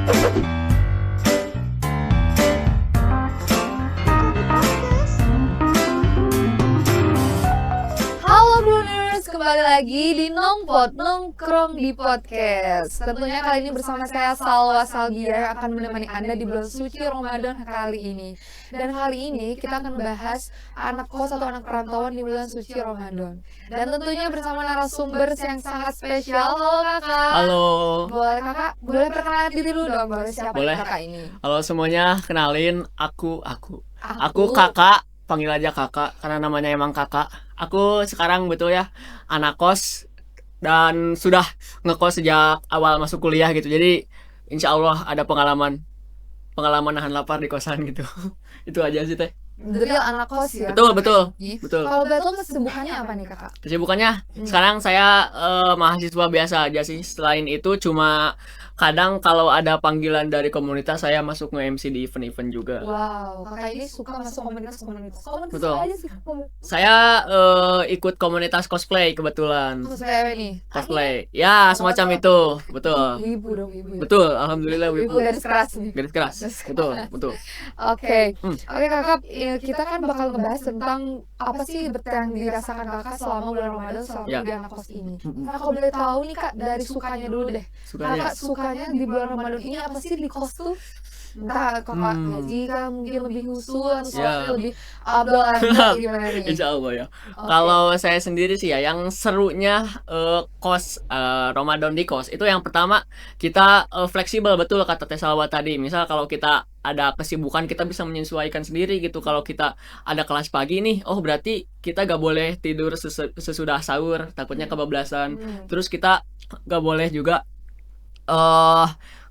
Halo Bruners, kembali lagi di Nongkrong di Podcast. Tentunya kali ini bersama saya Salwa Salgia yang akan menemani Anda di bulan suci Ramadan kali ini. Dan kali ini kita akan membahas anak kos atau anak perantauan di bulan suci Ramadan. Dan tentunya bersama narasumber yang sangat spesial. Halo kakak. Halo. Boleh kakak, boleh perkenalan diri dulu dong, boleh siapa Boleh. kakak ini? Halo semuanya, kenalin aku kakak, panggil aja kakak karena namanya emang kakak. Aku sekarang betul ya anak kos dan sudah ngekos sejak awal masuk kuliah gitu. Jadi insya Allah ada pengalaman nahan lapar di kosan gitu. Itu aja sih teh. Real anak kos ya? Betul. Kalau betul kesibukannya apa nih kakak? Kesibukannya sekarang saya mahasiswa biasa aja sih. Selain itu cuma kadang kalau ada panggilan dari komunitas saya masuk nge-MC di event-event juga. Wow, kakak ini suka masuk komunitas. Betul. Apa aja sih? Saya ikut komunitas cosplay kebetulan. Cosplay nih. Cosplay. Ya, semacam itu. Betul. Wibu dong, wibu. Betul, alhamdulillah Wibu wibu. garis keras nih. Garis keras. Betul. Oke, kakak, kita kan bakal ngebahas tentang apa sih yang dirasakan kakak selama bulan Ramadan selama Ya. di anak kos ini. Nah, kalau boleh tahu nih kak, dari sukanya dulu deh. Sukanya. Kakak sukanya di bulan Ramadan ini apa sih di kos tuh? Entah kakak ngaji kah, mungkin lebih khusyuk atau sholatnya Ya. lebih abdul atau gimana nih? Insya Allah ya. Oke. Kalau saya sendiri sih ya, yang serunya kos Ramadan di kos itu yang pertama kita fleksibel, betul kata Teh Salwa tadi. Misal kalau kita ada kesibukan kita bisa menyesuaikan sendiri gitu. Kalau kita ada kelas pagi nih, oh berarti kita gak boleh tidur sesudah sahur, takutnya kebablasan. Terus kita gak boleh juga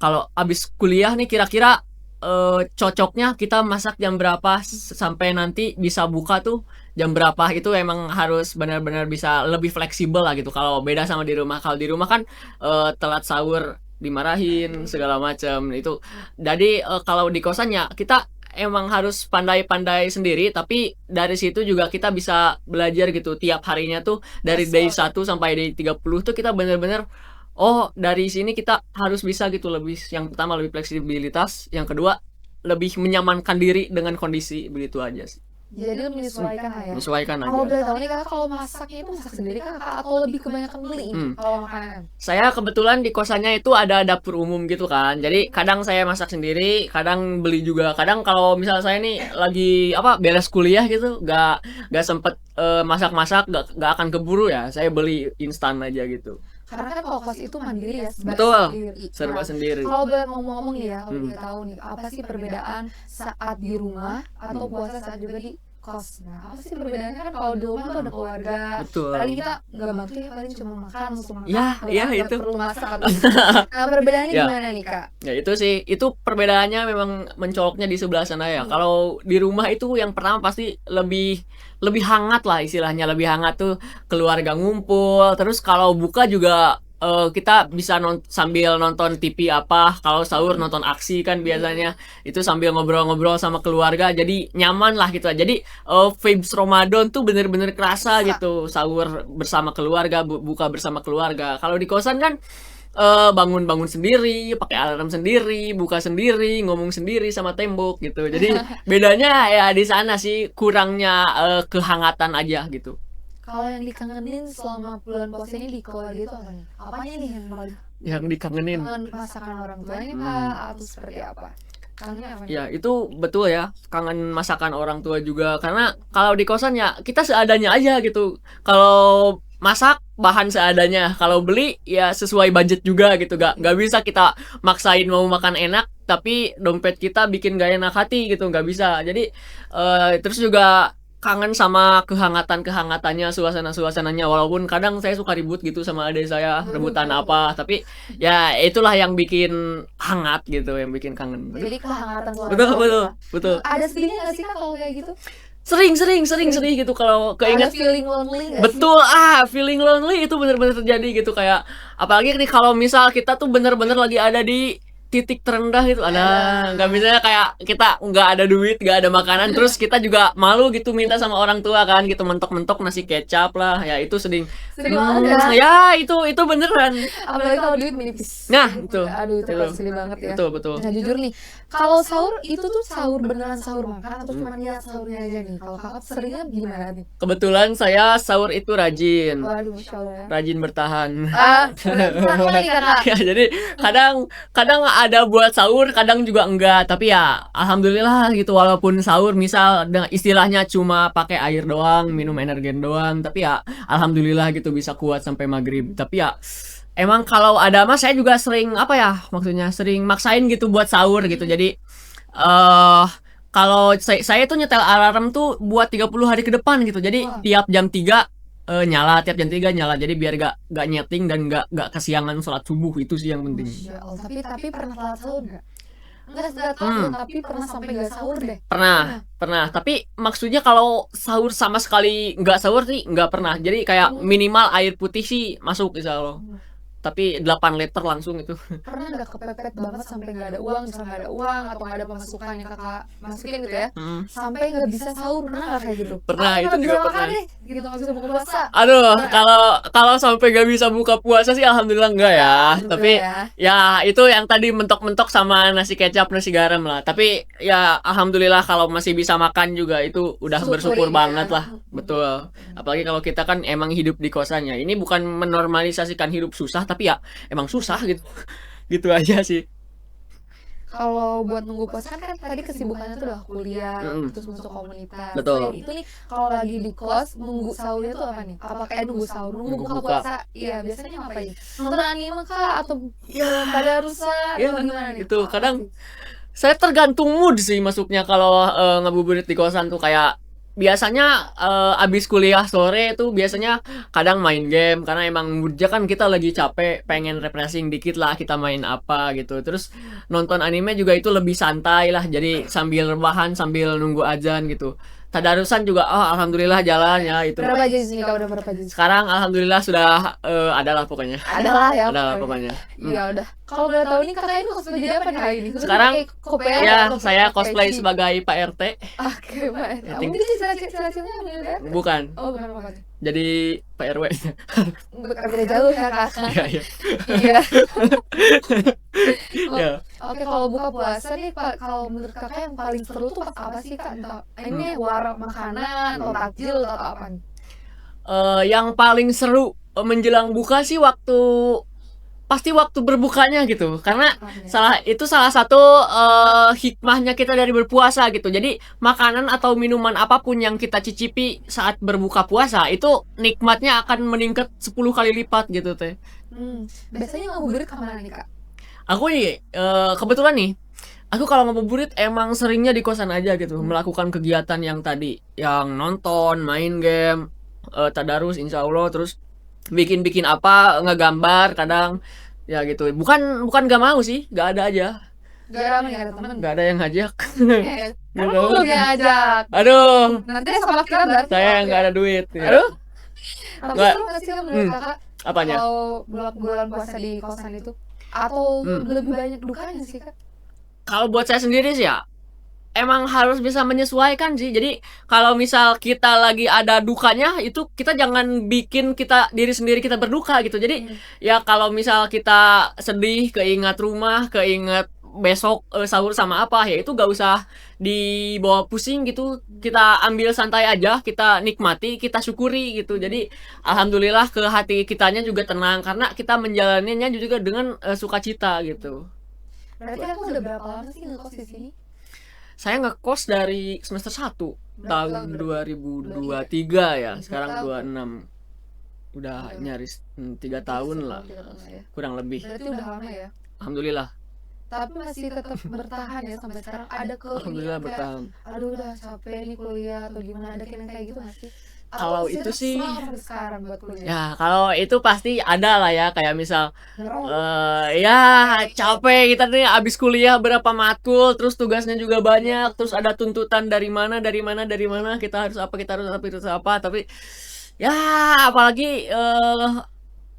kalau abis kuliah nih kira-kira cocoknya kita masak jam berapa sampai nanti bisa buka tuh jam berapa, itu emang harus benar-benar bisa lebih fleksibel lah gitu. Kalau beda sama di rumah, kalau di rumah kan telat sahur dimarahin segala macam itu. Jadi kalau di kosannya kita emang harus pandai-pandai sendiri, tapi dari situ juga kita bisa belajar gitu tiap harinya tuh dari day 1 sampai day 30 tuh kita benar-benar dari sini kita harus bisa gitu. Lebih, yang pertama lebih fleksibilitas, yang kedua lebih menyamankan diri dengan kondisi, begitu aja sih. Jadi menyesuaikan lah ya. Menyesuaikan Kalau aja. boleh tahu nih kakak, kalau masaknya itu masak sendiri kan kakak atau lebih kebanyakan beli kalau makanan? Saya kebetulan di kosannya itu ada dapur umum gitu kan. Jadi kadang saya masak sendiri, kadang beli juga. Kadang kalau misal saya nih lagi beres kuliah gitu, gak sempet masak-masak, gak akan keburu ya. Saya beli instan aja gitu. Karena kan kalau kos itu mandiri ya, Betul, sendiri. serba Nah, sendiri. kalau boleh ngomong-ngomong nih ya, kalau boleh tahu nih, apa sih perbedaan saat di rumah atau puasa saat juga di kos? Nah, apa sih perbedaannya? Kan kalau di rumah tuh ada keluarga, Betul. paling kita nggak bantu ya, paling cuma makan, langsung makan. Ya, Kalau iya, nggak itu. perlu masak. Nah, perbedaannya Ya. gimana nih kak? Ya itu sih, itu perbedaannya memang mencoloknya di sebelah sana ya. Kalau di rumah itu yang pertama pasti lebih hangat lah istilahnya, lebih hangat tuh keluarga ngumpul. Terus kalau buka juga kita bisa sambil nonton TV apa, kalau sahur nonton aksi kan biasanya, itu sambil ngobrol-ngobrol sama keluarga, jadi nyaman lah gitu. Jadi vibes Ramadan tuh bener-bener kerasa gitu, sahur bersama keluarga, buka bersama keluarga. Kalau di kosan kan bangun sendiri, pakai alarm sendiri, buka sendiri, ngomong sendiri sama tembok gitu. Jadi bedanya ya di sana sih, kurangnya kehangatan aja gitu. Kalau yang dikangenin selama bulan puasa ini di keluarga itu apa nih? Apanya nih yang paling Yang dikangenin. kangen masakan orang tuanya kak atau seperti apa? Kangennya apa nih? Ya itu betul ya, kangen masakan orang tua juga. Karena kalau di kosan ya kita seadanya aja gitu. Kalau masak bahan seadanya, kalau beli ya sesuai budget juga gitu. Gak bisa kita maksain mau makan enak tapi dompet kita bikin gak enak hati gitu, gak bisa. Jadi terus juga kangen sama kehangatannya, suasananya. Walaupun kadang saya suka ribut gitu sama adik saya, rebutan apa, tapi ya itulah yang bikin hangat gitu, yang bikin kangen. Jadi kehangatan keluarga. Betul. Ada sedihnya nggak sih kak kalau kayak gitu? Sering gitu kalau Ada keinget. feeling lonely nggak sih? Betul, feeling lonely itu benar-benar terjadi gitu. Kayak apalagi nih kalau misal kita tuh benar-benar lagi ada di titik terendah itu nggak bisa kayak kita nggak ada duit, nggak ada makanan, terus kita juga malu gitu minta sama orang tua kan gitu, mentok-mentok nasi kecap lah, ya itu sedih. Sedih banget ya. Ya itu beneran. Apalagi kalau duit menipis. Nah, itu. Aduh, itu pasti sedih banget ya. Betul. Nah, jujur nih, kalau sahur itu tuh sahur beneran sahur makan atau cuma niat sahurnya aja nih? Kalau kakak seringnya gimana nih? Kebetulan saya sahur itu rajin. Waduh, Masya Allah ya. Rajin bertahan. Kenapa nih kakak? Ya, jadi kadang ada buat sahur, kadang juga enggak. Tapi ya alhamdulillah gitu, walaupun sahur misal istilahnya cuma pakai air doang, minum energen doang, tapi ya alhamdulillah gitu bisa kuat sampai maghrib. Tapi ya emang kalau ada mas saya juga sering maksudnya sering maksain gitu buat sahur gitu. Jadi kalau saya tuh nyetel alarm tuh buat 30 hari ke depan gitu. Jadi tiap jam 3 nyala, tiap jam 3 nyala. Jadi biar gak nyeting dan gak kesiangan sholat subuh, itu sih yang penting. Masya Allah, tapi pernah telat sahur gak? Enggak tahu, tapi pernah sampai gak sahur deh. Pernah. Tapi maksudnya kalau sahur sama sekali nggak sahur sih nggak pernah. Jadi kayak minimal air putih sih masuk insya Allah. Tapi 8 liter langsung itu. Pernah nggak kepepet banget sampai nggak ada uang, misalnya nggak ada uang atau nggak ada pemasukan yang kakak masukin gitu ya, sampai nggak bisa sahur, pernah nggak kayak gitu? Pernah, itu juga pernah. Gitu nggak bisa buka puasa. Aduh, kalau sampai nggak bisa buka puasa sih alhamdulillah enggak ya. Tapi ya itu yang tadi mentok-mentok sama nasi kecap, nasi garam lah. Tapi ya alhamdulillah kalau masih bisa makan juga itu udah bersyukur banget lah. Betul. Apalagi kalau kita kan emang hidup di kosannya. Ini bukan menormalisasikan hidup susah, tapi ya emang susah gitu. Gitu aja sih. Kalau buat nunggu puasa kan tadi kesibukannya tuh udah kuliah, terus masuk komunitas. Betul. Itu nih kalau lagi di kos nunggu sahurnya tuh apa nih? Apa kayak nunggu sahur, nunggu buka puasa? Iya, biasanya ngapain? Nonton anime kah atau tadarusan atau gimana nih? Itu kadang saya tergantung mood sih masuknya kalau ngabuburit di kosan tuh. Kayak biasanya abis kuliah sore tuh biasanya kadang main game, karena emang moodnya kan kita lagi capek, pengen refreshing dikit lah, kita main apa gitu. Terus nonton anime juga itu lebih santai lah, jadi sambil rebahan sambil nunggu azan gitu. Tadarusan juga alhamdulillah jalan ya itu. Berapa juz nih kak, udah berapa juz? Sekarang alhamdulillah sudah adalah pokoknya. Adalah ya. Adalah pokoknya. Iya udah. Kalau boleh tahu nih kakak ini cosplay jadi apa nih hari ini? Sekarang ya saya cosplay sebagai Pak RT. Oke, Pak RT. Mungkin cita-citanya apa? Bukan. Oh, bukan apa? Jadi Pak RW. Beda jauh ya kakak. Iya. Iya. Oke, kalau buka puasa nih kalau menurut kakak yang paling seru tuh apa sih kak? Entah ini warung makanan atau takjil atau apa nih? Yang paling seru menjelang buka sih pasti waktu berbukanya gitu, karena salah satu hikmahnya kita dari berpuasa gitu. Jadi makanan atau minuman apapun yang kita cicipi saat berbuka puasa itu nikmatnya akan meningkat 10 kali lipat gitu teh. Biasanya ngabuburit kemana nih kak? Aku nih kebetulan nih, aku kalau ngabuburit emang seringnya di kosan aja gitu, melakukan kegiatan yang tadi, yang nonton, main game, tadarus insya Allah, terus bikin apa, ngegambar kadang ya gitu. Bukan gak mau sih, gak ada aja. Gak ada teman, gak ada yang ngajak. Kamu belum ngajak. Aduh, nanti sama kita berarti saya nggak ada duit. Aduh. Tapi seru nggak sih menurut kakak? Apanya? Kalau bulan puasa di kosan itu atau lebih banyak dukanya sih kak? Kalau buat saya sendiri sih ya emang harus bisa menyesuaikan sih. Jadi kalau misal kita lagi ada dukanya, itu kita jangan bikin diri sendiri kita berduka gitu. Jadi ya kalau misal kita sedih, keingat rumah, keingat besok sahur sama apa, ya itu gak usah dibawa pusing gitu. Kita ambil santai aja, kita nikmati, kita syukuri gitu. Jadi alhamdulillah ke hati kitanya juga tenang, karena kita menjalaninya juga dengan sukacita gitu. Berarti aku udah berapa lama sih ngekos di sini? Saya ngekos dari semester 1 tahun 2023 ya, sekarang 26. Udah nyaris 3 tahun lah. Kurang lebih. Berarti udah lama ya? Alhamdulillah. Tapi masih tetap bertahan ya sampai sekarang. Ada alhamdulillah bertahan. Aduh udah capek nih kuliah atau gimana, ada kayak gitu nggak sih? Kalau itu sih sekarang buat kuliah. Ya kalau itu pasti ada lah ya, kayak misal ya capek kita nih abis kuliah berapa matkul, terus tugasnya juga banyak, terus ada tuntutan dari mana kita harus apa, tapi ya apalagi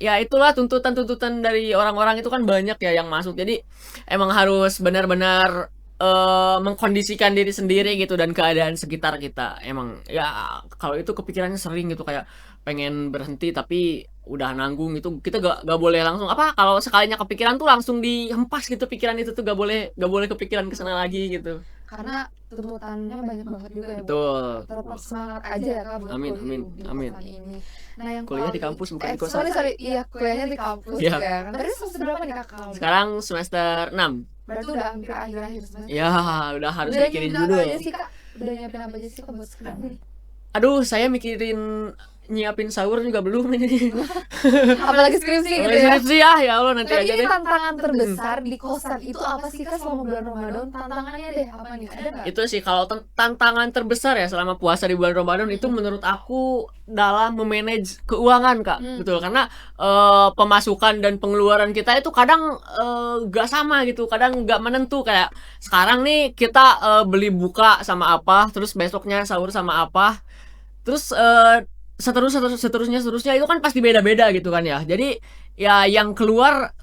ya itulah tuntutan-tuntutan dari orang-orang itu kan banyak ya yang masuk. Jadi emang harus benar-benar mengkondisikan diri sendiri gitu dan keadaan sekitar kita. Emang ya kalau itu kepikirannya sering gitu kayak pengen berhenti tapi udah nanggung itu kita gak boleh langsung apa kalau sekalinya kepikiran tuh langsung dihempas gitu pikiran itu tuh gak boleh kepikiran kesana lagi gitu. Karena tuntutannya banyak banget juga ya, Bu. Betul. Tetap semangat aja ya Kak buat Amin, kuliah amin, di amin. kosan ini. Nah, yang Kuliah di paling kampus bukan di kosan. sorry, iya kuliahnya di kampus Iya. ya. Tadi semester berapa nih Kakak? Sekarang semester 6. Berarti udah hampir akhir semester. Ya, udah harus Udah mikirin nyiapin apa judul. aja sih Kak? Udah nyiapin apa aja sih Kak buat skripsi? Aduh, saya mikirin nyiapin sahur juga belum ini. Apalagi skripsi gitu ya. Skripsi ya Allah nanti Tapi aja ini deh. tantangan terbesar di kosan itu apa sih Kak selama bulan Ramadan? Tantangannya deh apa nih? Ada nggak? Itu sih kalau tantangan terbesar ya selama puasa di bulan Ramadan itu menurut aku dalam memanage keuangan Kak. Betul karena pemasukan dan pengeluaran kita itu kadang gak sama gitu, kadang gak menentu kayak sekarang nih kita beli buka sama apa, terus besoknya sahur sama apa. Terus seterusnya itu kan pasti beda-beda gitu kan ya. Jadi ya yang keluar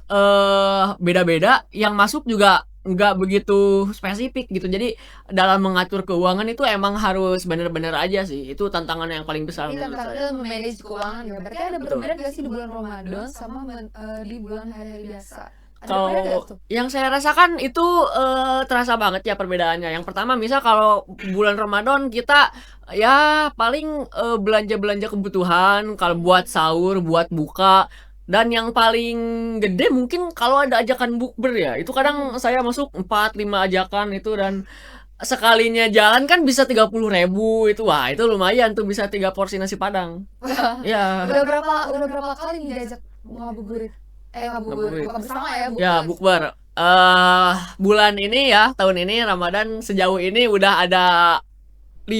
beda-beda, yang masuk juga nggak begitu spesifik gitu. Jadi dalam mengatur keuangan itu emang harus bener-bener aja sih. Itu tantangan yang paling besar Ini menurut saya. tantangannya memanage keuangan ya. Berarti ada Betul. perbedaan nggak sih di bulan Ramadan sama di bulan hari-hari biasa? Ada Kalau perbedaan nggak tuh? yang saya rasakan itu terasa banget ya perbedaannya. Yang pertama misal kalau bulan Ramadan kita ya paling belanja-belanja kebutuhan kalau buat sahur, buat buka. Dan yang paling gede mungkin kalau ada ajakan bukber ya. Itu kadang saya masuk 4-5 ajakan itu dan sekalinya jalan kan bisa 30.000 itu. Wah, itu lumayan tuh bisa 3 porsi nasi Padang. Ya. Udah berapa kali nih diajak ngabuburit? Ngabuburit. Buka bersama ya, bukber. Ya, bukber. Bulan ini ya, tahun ini Ramadan sejauh ini udah ada 5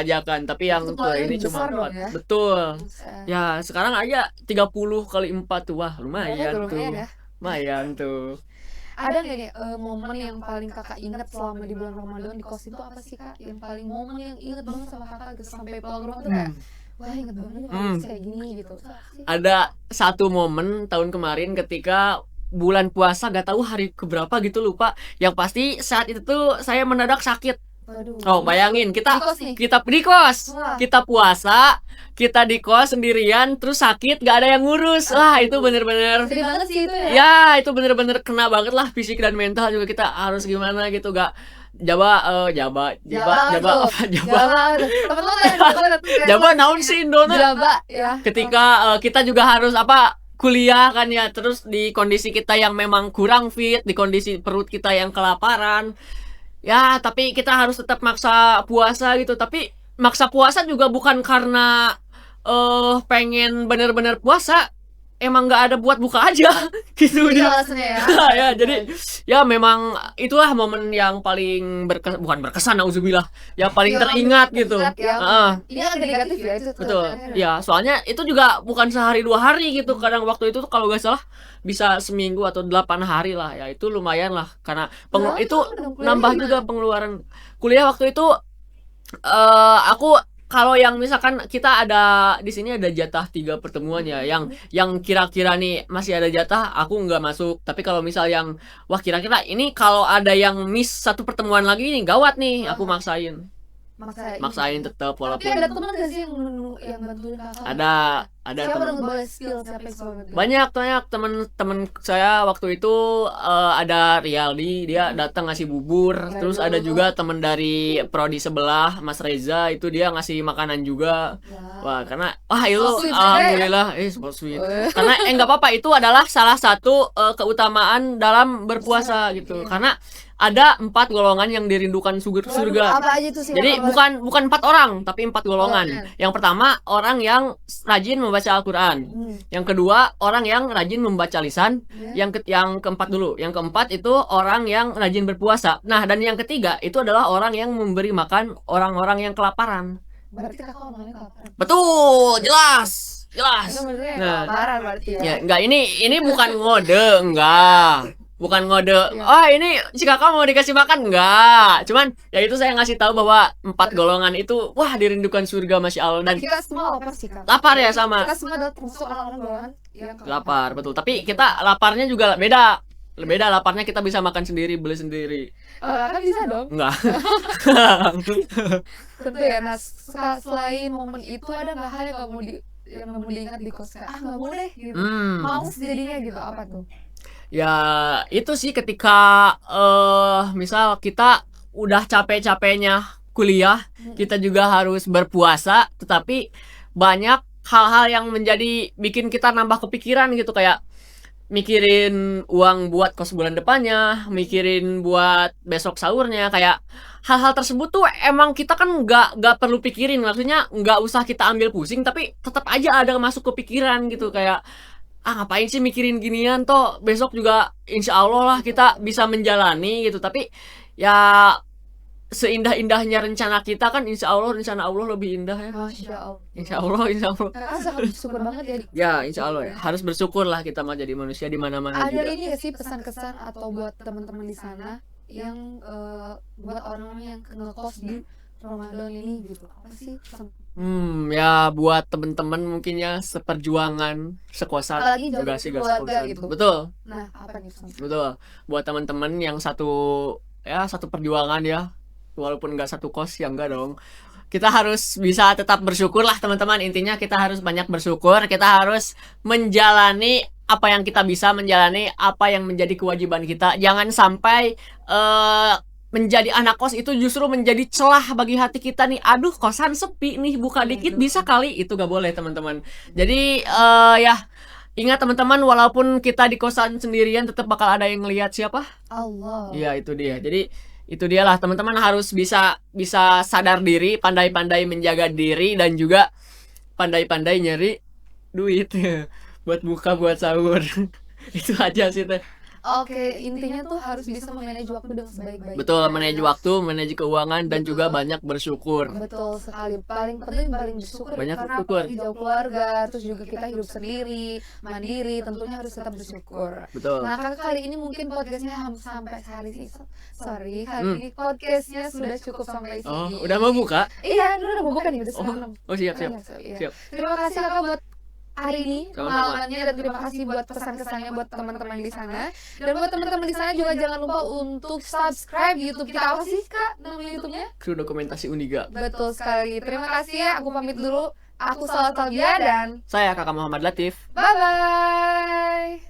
ajakan, tapi yang Itu tuh paling ini besar cuma dong 4. ya? Betul. Buset. Ya, sekarang aja 30 kali 4 tuh. Wah, lumayan Lumayan tuh. ya. Lumayan tuh. Ada nggak nih momen yang paling kakak ingat selama di bulan Ramadan di kos itu apa sih kak? Yang paling momen yang inget banget sama kakak gitu sampai pulang ke rumah tuh kayak wah inget banget nih kalau kayak gini gitu. Itu apa sih? Ada satu momen tahun kemarin ketika bulan puasa gak tahu hari keberapa gitu lupa. Yang pasti saat itu tuh saya mendadak sakit. Waduh. Oh, bayangin Di kos nih? kita di kos. Wah. Kita puasa, kita di kos sendirian terus sakit gak ada yang ngurus. Wah, itu bener-bener Sedih banget sih itu ya. ya itu bener-bener kena banget lah fisik dan mental juga kita harus gimana gitu gak Jaba naon sih Indona Jaba ya. ketika kita juga harus apa kuliah kan ya terus di kondisi kita yang memang kurang fit di kondisi perut kita yang kelaparan ya tapi kita harus tetap maksa puasa gitu tapi maksa puasa juga bukan karena pengen bener-bener puasa emang nggak ada buat buka aja gitu Itu dia. alasannya ya. Ya jadi ya memang itulah momen yang paling bukan berkesan nauzubillah ya paling Ya, teringat gitu. ingat ya. Heeh. Ini agak negatif ya itu. Betul. Ya, soalnya itu juga bukan sehari 2 hari gitu. Kadang waktu itu tuh kalau nggak salah bisa seminggu atau 8 hari lah. Ya itu lumayan lah karena Berapa itu dong kuliahnya nambah gimana? juga pengeluaran. Kuliah waktu itu aku kalau yang misalkan kita ada di sini ada jatah 3 pertemuan ya yang kira-kira nih masih ada jatah aku nggak masuk. Tapi kalau misal yang wah kira-kira ini kalau ada yang miss 1 pertemuan lagi nih gawat nih aku maksain Maksain tetap Tapi walaupun ada teman gak sih yang bantuin kakak? ada Siapa teman dong boleh skill siapa yang suka bantuin? banyak teman-teman saya waktu itu ada Rialdi dia datang ngasih bubur terus ada juga teman dari prodi sebelah Mas Reza itu dia ngasih makanan juga Ya. wah karena itu So sweet juga ya. alhamdulillah so sweet karena nggak apa-apa itu adalah salah satu keutamaan dalam berpuasa gitu karena ada 4 golongan yang dirindukan surga. Apa aja tuh sih? Jadi bukan 4 orang, tapi 4 golongan. Golongan. Yang pertama orang yang rajin membaca Al-Qur'an. Yang kedua orang yang rajin membaca lisan. Ya. Yang keempat dulu. Yang keempat itu orang yang rajin berpuasa. Nah, dan yang ketiga itu adalah orang yang memberi makan orang-orang yang kelaparan. Berarti kakak orangnya kelaparan. Betul, jelas. Itu benernya Nah. kelaparan berarti ya. Ya, enggak ini bukan ngode, enggak. bukan ngode, Iya. "Oh, ini si Kakak mau dikasih makan?" Enggak. Cuman ya itu saya ngasih tahu bahwa 4 golongan itu wah dirindukan surga Masya Allah, dan Kita semua lapar sih Kak. lapar ya sama. Kita semua adalah termasuk orang-orang golongan yang Lapar, betul. Tapi kita laparnya juga beda. Beda laparnya, kita bisa makan sendiri, beli sendiri. Kan bisa dong. Enggak. Tentu ya. Nah, selain momen itu ada nggak hal yang nggak mau diingat di kos, kayak nggak mau deh gitu, males jadinya gitu, apa tuh? Ya itu sih ketika misal kita udah capek-capeknya kuliah, kita juga harus berpuasa, tetapi banyak hal-hal yang bikin kita nambah kepikiran gitu, kayak mikirin uang buat kos bulan depannya, mikirin buat besok sahurnya, kayak hal-hal tersebut tuh emang kita kan nggak perlu pikirin, maksudnya nggak usah kita ambil pusing, tapi tetap aja ada masuk ke pikiran gitu, kayak ngapain sih mikirin ginian, toh besok juga insya Allah lah kita bisa menjalani gitu. Tapi ya seindah-indahnya rencana kita kan insya Allah rencana Allah lebih indah ya. Masya Allah. Insya Allah, insya Allah. Kakak sangat bersyukur banget ya. Ya insya Allah ya, harus bersyukur lah kita mah jadi manusia di mana-mana Ada juga. ini nggak sih pesan-kesan atau buat teman-teman di sana yang buat orang-orang yang ngekos di Ramadan ini gitu, apa sih pesan? Ya buat temen-temen mungkin ya seperjuangan, sekosan Apalagi juga jauh sih keluarga sekosan. gitu. Betul, Nah, apa nih pesan? betul. Buat teman-teman yang satu perjuangan ya, walaupun nggak satu kos ya enggak dong. Kita harus bisa tetap bersyukur lah teman-teman. Intinya kita harus banyak bersyukur. Kita harus menjalani apa yang kita bisa, menjalani apa yang menjadi kewajiban kita. Jangan sampai menjadi anak kos itu justru menjadi celah bagi hati kita nih. Aduh, kosan sepi nih, buka dikit bisa kali. Itu gak boleh teman-teman. Jadi ya ingat teman-teman, walaupun kita di kosan sendirian tetap bakal ada yang ngelihat siapa? Allah. Iya, itu dia. Jadi itu dialah teman-teman, harus bisa sadar diri, pandai-pandai menjaga diri, dan juga pandai-pandai nyari duit buat buka, buat sahur. Itu aja sih teh. Oke, intinya tuh harus bisa memanage waktu dengan sebaik-baiknya. Betul, manage waktu, manage keuangan, dan juga banyak bersyukur. Betul sekali. Paling penting bersyukur. Banyak Karena bersyukur. apalagi jauh keluarga, terus juga kita hidup sendiri, mandiri, tentunya harus tetap bersyukur. Betul. Nah, kakak kali ini mungkin podcastnya sampai hari ini. Sorry, hari ini podcastnya sudah cukup sampai sini. Oh, udah mau buka? Iya, udah mau buka nih, udah setengah enam. Oh, siap. Iya. Siap. Terima kasih kakak buat hari ini Sama-sama. pengalamannya, dan terima kasih buat pesan-kesannya buat teman-teman di sana. Dan buat teman-teman di sana juga jangan lupa untuk subscribe YouTube kita. Apa sih kak nama YouTube-nya? Kru Dokumentasi Uniga. Betul sekali. Terima kasih ya. Aku pamit dulu. Aku Salwa Talbia dan Saya Kakak Muhammad Latif. bye bye.